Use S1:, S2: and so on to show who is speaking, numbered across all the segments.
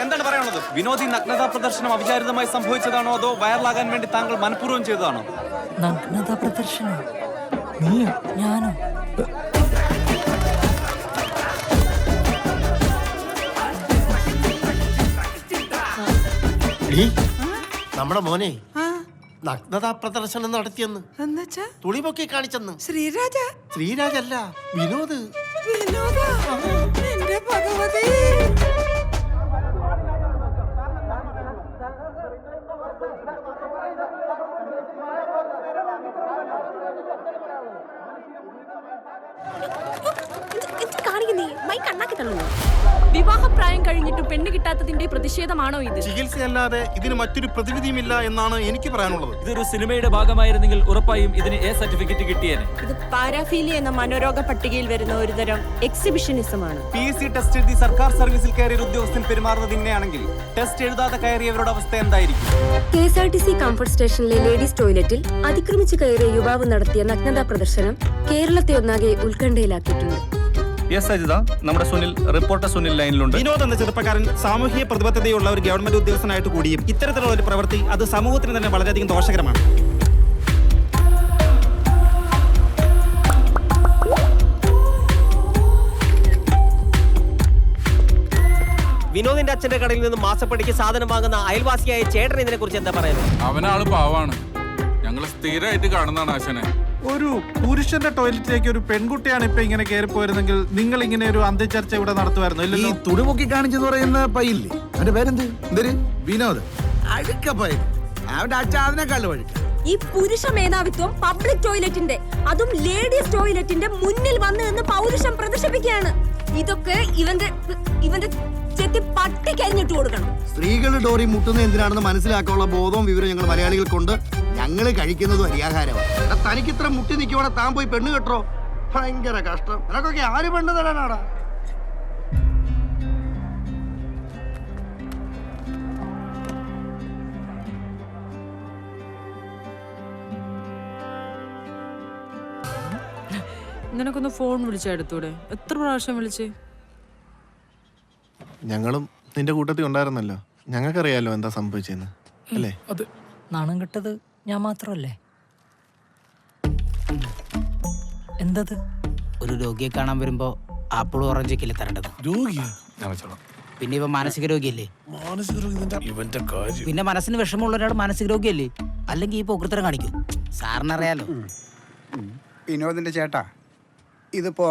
S1: എന്താണ് പറയാനുള്ളത്? വിനോദി നഗ്നതാ പ്രദർശനം അവിചാരിതമായി സംഭവിച്ചതാണോ അതോ വൈറലാകാൻ വേണ്ടി താങ്കൾ മനഃപൂർവ്വം ചെയ്തതാണോ?
S2: നഗ്നതാ പ്രദർശനം? നീയോ? ഞാനോ?
S3: നമ്മുടെ മോനെ നഗ്നതാ പ്രദർശനം നടത്തിയെന്ന് തുണി പൊക്കി കാണിച്ചെന്ന്. ശ്രീരാജല്ല, വിനോദ്.
S4: എന്റെ ഭഗവതി.
S5: വിവാഹപ്രായം കഴിഞ്ഞിട്ട് പെണ്ണ് കിട്ടാത്തതിന്റെ പ്രതിഷേധമാണോ ഇത്?
S6: ചികിത്സയല്ലാതെ ഇതിന് മറ്റൊരു പ്രതിവിധിയുമില്ല എന്നാണ് എനിക്ക് പറയാനുള്ളത്.
S1: ഇതൊരു സിനിമയുടെ ഭാഗമായിരുന്നെങ്കിൽ ഉറപ്പായും ഇതിന് എ സർട്ടിഫിക്കറ്റ് കിട്ടിയേനെ.
S5: ഇത് പാരാഫീലിയ എന്ന മനോരോഗ പട്ടികയിൽ വരുന്ന ഒരു തരം എക്സിബിഷനിസമാണ്.
S1: PSC ടെസ്റ്റ് എഴുതി സർക്കാർ സർവീസിൽ കയറിയ ഒരു ഉദ്യോഗസ്ഥൻ പെരുമാറുന്നത് ഇങ്ങനെയാണെങ്കിൽ ടെസ്റ്റ് എഴുതാതെ കയറിയവരുടെ അവസ്ഥ എന്തായിരിക്കും?
S7: KSRTC കംഫർട്ട് സ്റ്റേഷനിലെ ലേഡീസ് ടോയ്ലറ്റിൽ അതിക്രമിച്ച് കയറിയ യുവാവ് നടത്തിയ നഗ്നതാ പ്രദർശനം കേരളത്തെ ഒന്നാകെ ഉത്കണ്ഠയിലാക്കിയിട്ടുണ്ട്.
S1: നമ്മുടെ സുനിൽ, റിപ്പോർട്ടർ സുനിൽ ലൈനിലുണ്ട്.
S6: വിനോദ് എന്ന ചെറുപ്പക്കാരൻ സാമൂഹ്യ പ്രതിബദ്ധതയുള്ള ഒരു ഗവൺമെന്റ് ഉദ്യോഗസ്ഥനായിട്ട് കൂടിയും ഇത്തരത്തിലുള്ള ഒരു പ്രവൃത്തി അത് സമൂഹത്തിന് തന്നെ വളരെയധികം ദോഷകരമാണ്.
S8: വിനോദിന്റെ അച്ഛന്റെ കടയിൽ നിന്ന് മാസപ്പടിക്ക് സാധനം വാങ്ങുന്ന അയൽവാസിയായ ചേട്ടൻ ഇതിനെ കുറിച്ച് എന്താ പറയുന്നത്?
S9: അവനാള് പാവാണ്, ഞങ്ങൾ സ്ഥിരമായിട്ട് കാണുന്നതാണ് ആശനെ.
S10: ഒരു പുരുഷന്റെ ടോയ്ലറ്റിലേക്ക് ഒരു പെൺകുട്ടിയാണ് ഇപ്പൊ ഇങ്ങനെ കയറി പോയിരുന്നെങ്കിൽ നിങ്ങൾ ഇങ്ങനെ ഒരു അന്ത്യചർച്ച ഇവിടെ നടത്തുമായിരുന്നു?
S11: ഈ തുണിമുക്കി കാണിച്ചെന്ന് പറയുന്ന പയ്യില്ലേ, അവന്റെ പേരെന്ത്? എന്തൊരു വിനോദ് അഴുക്ക പയ്യൻ. അവന്റെ അച്ഛൻ അതിനെക്കാളും വഴിക്ക.
S7: ഈ പുരുഷ മേധാവിത്വം പബ്ലിക് ടോയ്ലറ്റിന്റെ, അതും ലേഡീസ് ടോയ്ലറ്റിന്റെ മുന്നിൽ വന്ന് നിന്ന് പൗരുഷം പ്രദർശിപ്പിക്കുകയാണ്. ഇതൊക്കെ ഇവന്റെ ചെത്തി പട്ടി കരിഞ്ഞിട്ട് കൊടുക്കണം.
S11: സ്ത്രീകൾ ഡോറി മുട്ടുന്ന എന്തിനാണെന്ന് മനസ്സിലാക്കാനുള്ള ബോധവും വിവരം ഞങ്ങൾ മലയാളികൾക്കുണ്ട്. ഞങ്ങള് കഴിക്കുന്നതും അരിയാഹാരമാണ്. തനിക്ക് ഇത്ര മുട്ടി നിൽക്കുവാണെ താൻ പോയി പെണ്ണ് കെട്ടോ? ഭയങ്കര കഷ്ടം. നിനക്കൊക്കെ ആര് പെണ്ണ് തരാനാടാ?
S2: നിനക്കൊന്ന് ഫോൺ വിളിച്ചെടുത്തൂടെ? എത്ര പ്രാവശ്യം വിളിച്ച്?
S10: ഞങ്ങളും നിന്റെ കൂട്ടത്തിൽ ഉണ്ടായിരുന്നല്ലോ, ഞങ്ങൾക്കറിയാലോ എന്താ സംഭവിച്ചെന്ന് അല്ലേ?
S2: നാണം കെട്ടത് ഞാൻ മാത്രമല്ലേ? എന്തത്?
S8: ഒരു രോഗിയെ കാണാൻ വരുമ്പോ ആപ്പിളും ഓറഞ്ച് കിലി തരേണ്ടത്. പിന്നെ ഇവ മാനസിക രോഗിയല്ലേ? പിന്നെ മനസ്സിന് വിഷമമുള്ള ഒരാൾ മാനസിക രോഗിയല്ലേ? അല്ലെങ്കിൽ ഈ പോക്കൃത്തരം കാണിക്കും. സാറിനറിയാലോ.
S12: വിനോദിന്റെ ചേട്ടാ, ഇതിപ്പോ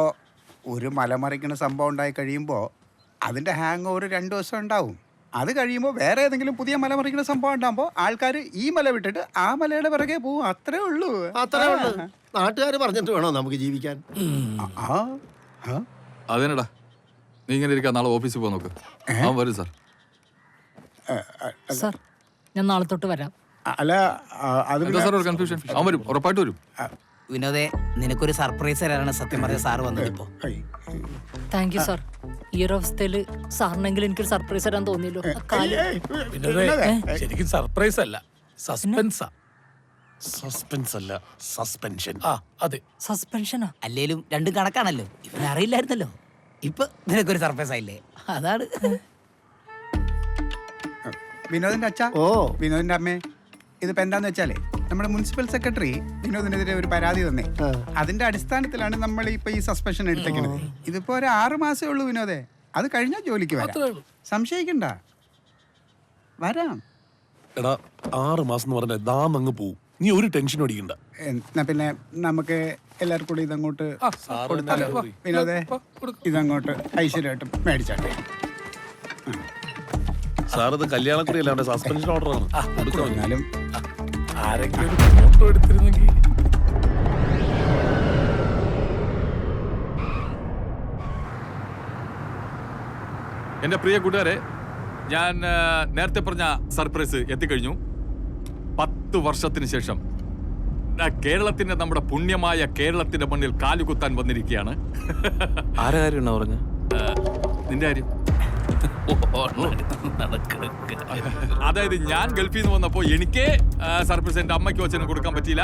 S12: ഒരു മലമറിക്കുന്ന സംഭവം ഉണ്ടായി കഴിയുമ്പോൾ അതിന്റെ ഹാങ് ഓവർ 2 ദിവസം ഉണ്ടാവും. അത് കഴിയുമ്പോൾ വേറെ ഏതെങ്കിലും പുതിയ മലമറിക്കുന്ന സംഭവം ഉണ്ടാകുമ്പോൾ ആൾക്കാർ ഈ മല വിട്ടിട്ട് ആ മലയുടെ പിറകെ പോവും. അത്രേ ഉള്ളൂ.
S3: നാട്ടുകാർ പറഞ്ഞിട്ട് വേണോ നമുക്ക് ജീവിക്കാൻ?
S9: അതിനടാ നീ ഇങ്ങനെ ഇരിക്കാൻ, നാളെ ഓഫീസിൽ പോകാൻ നോക്ക്. വരും സാർ.
S2: സാർ ഞാൻ നാളെ തൊട്ട് വരാം.
S12: അല്ല അത്
S9: കൺഫ്യൂഷൻ. അവൻ വരും, ഉറപ്പായിട്ട് വരും.
S8: വിനോദേ, നിനക്കൊരു സർപ്രൈസ് തരാനാണ് സത്യം പറഞ്ഞ സാറ് വന്നത്. ഇപ്പോ
S2: താങ്ക് യു സാർ. ഈ ഒരു അവസ്ഥയിൽ സാറിനെങ്കിലും എനിക്കൊരു സർപ്രൈസ് തരാൻ തോന്നിയല്ലോ.
S6: ശരിക്കും സർപ്രൈസ് അല്ല, സസ്പെൻസാ. സസ്പെൻസ് അല്ല, സസ്പെൻഷൻ. അതെ,
S2: സസ്പെൻഷനാ.
S8: അല്ലേലും രണ്ടും കണക്കാണല്ലോ. ഇവനെ അറിയില്ലായിരുന്നല്ലോ. ഇപ്പൊ നിനക്കൊരു സർപ്രൈസ് ആയില്ലേ? അതാണ്.
S12: വിനോദിന്റെ അച്ഛാ, വിനോദിന്റെ അമ്മേ, ഇതിപ്പോ എന്താന്ന് വെച്ചാലേ നമ്മുടെ മുനിസിപ്പൽ സെക്രട്ടറി വിനോദിനെതിരെ ഒരു പരാതി തന്നെ. അതിന്റെ അടിസ്ഥാനത്തിലാണ് നമ്മൾ ഇപ്പൊ ഈ സസ്പെൻഷൻ എടുത്തേക്കുന്നത്. ഇതിപ്പോ ഒരു 6 മാസമേ ഉള്ളൂ വിനോദേ. അത് കഴിഞ്ഞാൽ ജോലിക്ക് വരാം, സംശയിക്കണ്ട. വരാം.
S6: എടാ 6 മാസം എന്ന് പറഞ്ഞാൽ ദാം അങ്ങ് പോവും. നീ ഒരു ടെൻഷൻ അടിക്കണ്ട.
S12: എന്നാ പിന്നെ നമുക്ക് എല്ലാവർക്കും കൂടി ഇതങ്ങോട്ട് കൊടുത്താലോ? വിനോദേ, ഇതങ്ങോട്ട് ഐശ്വര്യമായിട്ട് മേടിച്ചാട്ടെ.
S6: സാർ ഇത് കല്യാണക്കുറി അല്ല, സസ്പെൻഷൻ ഓർഡറാണ്.
S12: എന്നാലും
S6: ആരെങ്കിലും ഫോട്ടോ എടുത്തിരുന്നെങ്കിൽ.
S9: എന്റെ പ്രിയ കൂട്ടുകാരെ, ഞാൻ നേരത്തെ പറഞ്ഞ സർപ്രൈസ് എത്തിക്കഴിഞ്ഞു. 10 വർഷത്തിന് ശേഷം കേരളത്തിന്റെ, നമ്മുടെ പുണ്യമായ കേരളത്തിന്റെ മണ്ണിൽ കാലുകുത്താൻ വന്നിരിക്കുകയാണ്.
S1: ആരുടെ കാര്യമാണോ പറഞ്ഞ?
S9: നിന്റെ കാര്യം. അതായത് ഞാൻ ഗൾഫിൽ നിന്ന് വന്നപ്പോ എനിക്ക് സർപ്രൈസ് എന്റെ അമ്മയ്ക്കും അച്ഛനും കൊടുക്കാൻ പറ്റിയില്ല.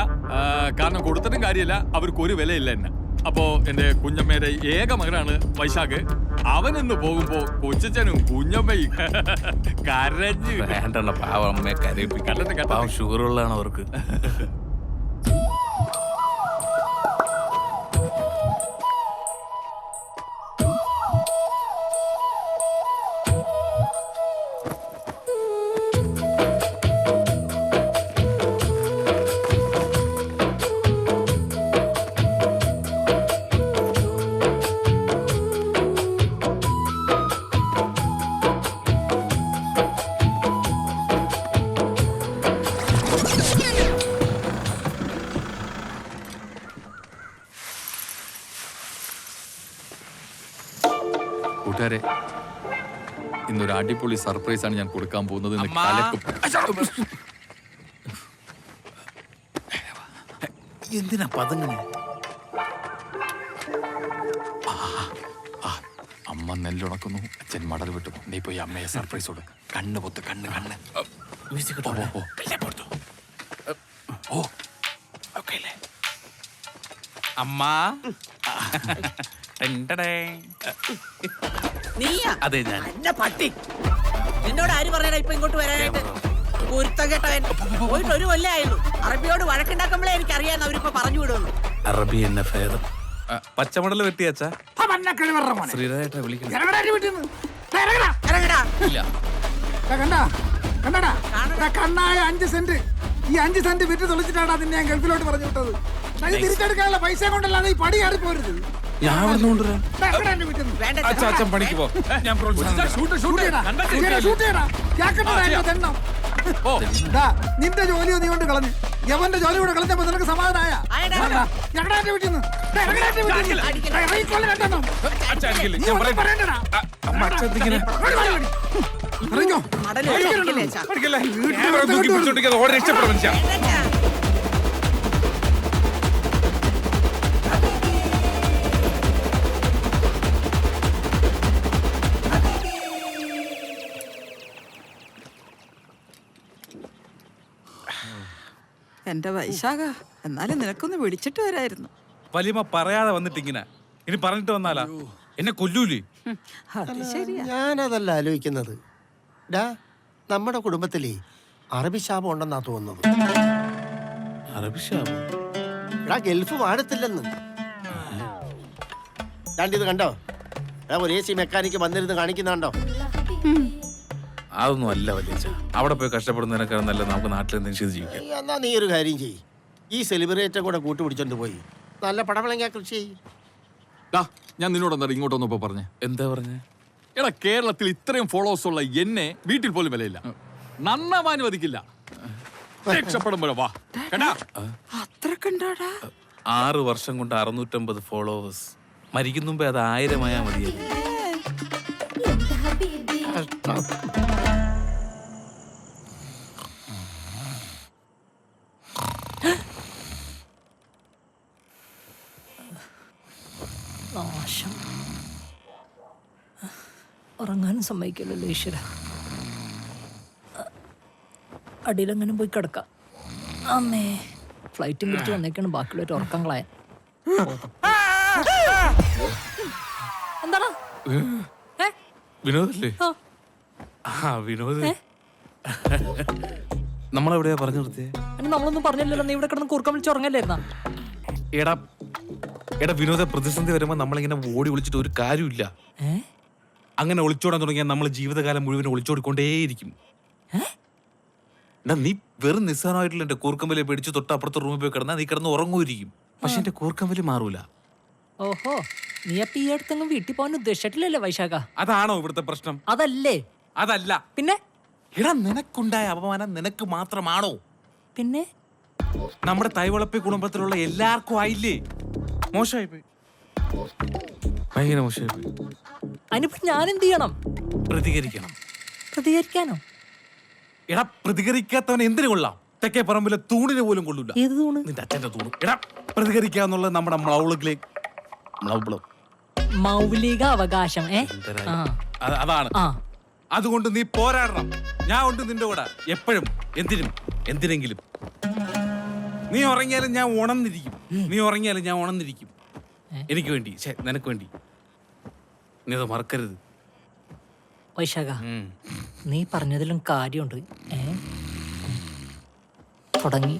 S9: കാരണം കൊടുത്തിട്ടും കാര്യമില്ല, അവർക്ക് ഒരു വിലയില്ല എന്നെ. അപ്പോ എന്റെ കുഞ്ഞമ്മയുടെ ഏക മകനാണ് വൈശാഖ്. അവൻ ഇന്ന് പോകുമ്പോ കൊച്ചനും കുഞ്ഞമ്മയും കരഞ്ഞ്
S4: വേണ്ട പാവം അമ്മയെ കരയിപ്പിക്കാൻ. ഷുഗർ ഉള്ളതാണ് അവർക്ക്.
S9: കൂട്ടുകാരെ, ഇന്നൊരു അടിപൊളി സർപ്രൈസ് ആണ് ഞാൻ കൊടുക്കാൻ പോകുന്നത്.
S4: എന്തിനാ പതങ്ങനെ?
S9: അമ്മ നെല്ലുണക്കുന്നു, അച്ഛൻ മടൽ വിട്ടുന്നു. നീ പോയി അമ്മയെ സർപ്രൈസ് കൊടു. കണ്ണ് പൊത്ത്, കണ്ണ് കണ്ണ്.
S4: ഓ ഓക്കെ അമ്മ. അതെ ഞാൻ
S8: എന്നെ പട്ടി നിന്നോട് ആര് പറഞ്ഞാ ഇപ്പൊ ഇങ്ങോട്ട് വരാനായിട്ട്? കുരുത്തം കേട്ടവൻ പോയിട്ട് ഒരു കൊല്ലായുള്ളൂ. അറബിയോട് വഴക്കുണ്ടാക്കുമ്പോഴേ എനിക്ക് അറിയാൻ അവരിപ്പോ പറഞ്ഞു വിടുള്ളൂ.
S4: അറബി എന്നെ ഭേദം. പച്ചമടൽ വെട്ടിയച്ചാ ശ്രീരാജേട്ടാ വിളിക്കണം.
S12: കണ്ണായ 5 സെന്റ്. ഈ 5 സെന്റ് വിറ്റ് തൊളിച്ചിട്ടാണ് നിന്നെ ഞാൻ ഗൾഫിലോട്ട് പറഞ്ഞു വിട്ടത്. തിരിച്ചെടുക്കാനുള്ള പൈസ കൊണ്ടല്ലാതെ ഈ പടി ആറി പോരുത്.
S4: ഞാൻ അച്ഛൻ പണിക്ക് പോ. ഞാൻ
S12: നിന്റെ ജോലി നീ കൊണ്ട് കളഞ്ഞു. യവന്റെ ജോലി കൂടെ കളഞ്ഞപ്പോ നിനക്ക് സമാധാനായ?
S13: എന്റെ വൈശാഖ, എന്നാലും നിനക്കൊന്ന് വിളിച്ചിട്ട് വരായിരുന്നു.
S4: വലിയമ്മ പറയാതെ വന്നിട്ട് ഇങ്ങനെ ഇനി പറഞ്ഞിട്ട് വന്നാലാ എന്നെ കൊല്ലൂലേ?
S13: അത് ശരിയാ.
S3: ഞാനതല്ല ആലോചിക്കുന്നത്. നമ്മുടെ കുടുംബത്തിലെ അറബി ശാപം ഉണ്ടെന്നാ തോന്നുന്നത്.
S4: അറബി ശാപം?
S3: ഗൾഫ് വാടത്തില്ലെന്ന്. ഇത് കണ്ടോ? ഒരു AC മെക്കാനിക്ക് വന്നിരുന്ന് കാണിക്കുന്നുണ്ടോ?
S4: അതൊന്നും അല്ല വലിയ. അവിടെ പോയി കഷ്ടപ്പെടുന്നതിനേക്കാൾ നല്ല നമുക്ക് നാട്ടിൽ എന്തെങ്കിലും ജീവിക്കാം.
S3: എന്നാ നീ ഒരു കാര്യം ചെയ്യ്, ഈ സെലിബ്രേറ്റും കൂടെ കൂട്ടുപിടിച്ചോണ്ട് പോയി നല്ല പടവളങ്ങ കൃഷി ചെയ്യ്.
S9: ഞാൻ നിന്നോട് ഇങ്ങോട്ടൊന്നും ഇപ്പൊ പറഞ്ഞേ.
S4: എന്താ പറഞ്ഞേ?
S9: എടാ, കേരളത്തിൽ ഇത്രയും ഫോളോവേഴ്സ് ഉള്ള എന്നെ വീട്ടിൽ പോലും വിലയില്ല. നന്നാവാൻ അനുവദിക്കില്ല. രക്ഷപ്പെടുമ്പോഴോ വാ.
S13: അത്രക്കുണ്ടാടാ?
S4: 6 വർഷം കൊണ്ട് 650 ഫോളോവേഴ്സ്. മരിക്കും മുമ്പേ അത് 1000 ആയാൽ മതിയായിരുന്നു.
S2: ഉറങ്ങാനും സമ്മതിക്കില്ലല്ലോ ഈശ്വര. അടിയിലെങ്ങനെ പോയി കിടക്കാം. അമ്മേ, ഫ്ലൈറ്റും പിടിച്ച് വന്നേക്കാണ് ബാക്കിയുള്ളവർ ഉറക്കം കളയാൻ. എന്താണോ
S4: വിനോദല്ലേ? വിനോദ് നമ്മളെവിടെയാ പറഞ്ഞു നിർത്തിയേ?
S2: നമ്മളൊന്നും പറഞ്ഞില്ലല്ലോ. നീ ഇവിടെ കിടന്ന് കൂർക്കം വിളിച്ച് ഉറങ്ങല്ലായിരുന്നാ?
S4: എടാ വിനോദ, പ്രതിസന്ധി വരുമ്പോ നമ്മളിങ്ങനെ ഓടി ഒളിച്ചിട്ട് ഒരു കാര്യമില്ല. അങ്ങനെ ഒളിച്ചോടാൻ തുടങ്ങിയാൽ നമ്മൾ ജീവിതകാലം മുഴുവൻ ഒളിച്ചോടിക്കൊണ്ടേയിരിക്കും. നീ വെറും നിസ്സാരമായിട്ടുള്ള എന്റെ കൂർക്കമ്പലെ പേടിച്ച് തൊട്ടപ്പുറത്തെ റൂമിൽ പോയി കിടന്നാൽ നീ കിടന്ന് ഉറങ്ങുമായിരിക്കും. പക്ഷെ എന്റെ കൂർക്കമ്പല് മാറൂല.
S2: ഓഹോ, നീ അപ്പൊ ഈ അടുത്തെങ്കിലും വീട്ടിൽ പോകാൻ ഉദ്ദേശിച്ചിട്ടില്ലല്ലേ വൈശാഖ?
S4: അതാണോ ഇവിടുത്തെ പ്രശ്നം?
S2: അതല്ലേ?
S4: അതല്ല.
S2: പിന്നെ
S4: എടാ, നിനക്കുണ്ടായ അപമാനം നിനക്ക് മാത്രമാണോ?
S2: പിന്നെ
S4: നമ്മുടെ തൈവളപ്പി കുടുംബത്തിലുള്ള എല്ലാവർക്കും ആയില്ലേ? മോശമായി പോയി, ഭയങ്കര മോശമായി പോയി.
S2: അതിനിപ്പോ ഞാൻ എന്ത് ചെയ്യണം?
S4: പ്രതികരിക്കണം.
S2: പ്രതികരിക്കാനോ?
S4: എടാ, പ്രതികരിക്കാത്തവൻ എന്തിനു കൊള്ളാം? തെക്കേ പറമ്പിലെ തൂണിന് പോലും കൊള്ളൂല.
S2: ഏത് തൂണ്?
S4: നിന്റെ അച്ഛന്റെ തൂണ്. എടാ, പ്രതികരിക്കാന്നുള്ളത് നമ്മുടെ
S2: മൗലിക അവകാശം.
S4: അതാണ്. അതുകൊണ്ട് നീ പോരാടണം. ഞാൻ ഉണ്ട് നിന്റെ കൂടെ എപ്പോഴും, എന്തിനും എന്തിനെങ്കിലും. നീ ഉറങ്ങിയാലും ഞാൻ ഉണർന്നിരിക്കും. എനിക്ക് വേണ്ടി, നിനക്ക് വേണ്ടി. നീ അത് മറക്കരുത്.
S2: വൈശാഖ, നീ പറഞ്ഞതിലും കാര്യമുണ്ട്. തുടങ്ങി